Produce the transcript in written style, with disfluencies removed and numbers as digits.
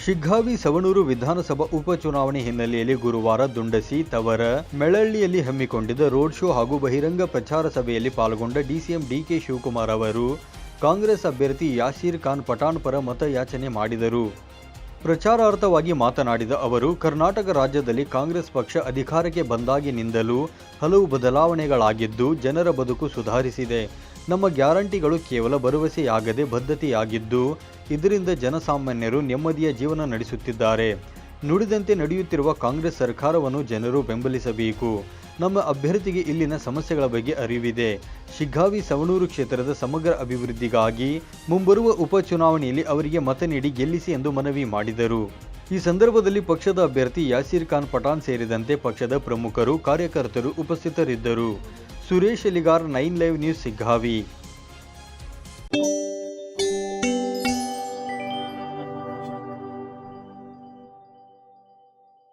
ಶಿಗ್ಗಾವಿ ಸವಣೂರು ವಿಧಾನಸಭಾ ಉಪಚುನಾವಣೆ ಹಿನ್ನೆಲೆಯಲ್ಲಿ ಗುರುವಾರ ದುಂಡಸಿ, ತವರ, ಮೆಳಳ್ಳಿಯಲ್ಲಿ ಹಮ್ಮಿಕೊಂಡಿದ್ದ ರೋಡ್ ಶೋ ಹಾಗೂ ಬಹಿರಂಗ ಪ್ರಚಾರ ಸಭೆಯಲ್ಲಿ ಪಾಲ್ಗೊಂಡ ಡಿಸಿಎಂ ಡಿಕೆ ಶಿವಕುಮಾರ್ ಅವರು ಕಾಂಗ್ರೆಸ್ ಅಭ್ಯರ್ಥಿ ಯಾಸೀರ್ ಖಾನ್ ಪಠಾಣ್ ಪರ ಮತಯಾಚನೆ ಮಾಡಿದರು. ಪ್ರಚಾರಾರ್ಥವಾಗಿ ಮಾತನಾಡಿದ ಅವರು, ಕರ್ನಾಟಕ ರಾಜ್ಯದಲ್ಲಿ ಕಾಂಗ್ರೆಸ್ ಪಕ್ಷ ಅಧಿಕಾರಕ್ಕೆ ಬಂದಾಗಿನಿಂದಲೂ ಹಲವು ಬದಲಾವಣೆಗಳಾಗಿದ್ದು ಜನರ ಬದುಕು ಸುಧಾರಿಸಿದೆ. ನಮ್ಮ ಗ್ಯಾರಂಟಿಗಳು ಕೇವಲ ಭರವಸೆಯಾಗದೆ ಬದ್ಧತೆಯಾಗಿದ್ದು ಇದರಿಂದ ಜನಸಾಮಾನ್ಯರು ನೆಮ್ಮದಿಯ ಜೀವನ ನಡೆಸುತ್ತಿದ್ದಾರೆ. ನುಡಿದಂತೆ ನಡೆಯುತ್ತಿರುವ ಕಾಂಗ್ರೆಸ್ ಸರ್ಕಾರವನ್ನು ಜನರು ಬೆಂಬಲಿಸಬೇಕು. ನಮ್ಮ ಅಭ್ಯರ್ಥಿಗೆ ಇಲ್ಲಿನ ಸಮಸ್ಯೆಗಳ ಬಗ್ಗೆ ಅರಿವಿದೆ. ಶಿಗ್ಗಾವಿ ಸವಣೂರು ಕ್ಷೇತ್ರದ ಸಮಗ್ರ ಅಭಿವೃದ್ಧಿಗಾಗಿ ಮುಂಬರುವ ಉಪಚುನಾವಣೆಯಲ್ಲಿ ಅವರಿಗೆ ಮತ ನೀಡಿ ಗೆಲ್ಲಿಸಿ ಎಂದು ಮನವಿ ಮಾಡಿದರು. ಈ ಸಂದರ್ಭದಲ್ಲಿ ಪಕ್ಷದ ಅಭ್ಯರ್ಥಿ ಯಾಸೀರ್ ಖಾನ್ ಪಠಾಣ್ ಸೇರಿದಂತೆ ಪಕ್ಷದ ಪ್ರಮುಖರು, ಕಾರ್ಯಕರ್ತರು ಉಪಸ್ಥಿತರಿದ್ದರು. Suresh Eligar, 9 live news, Shiggavi.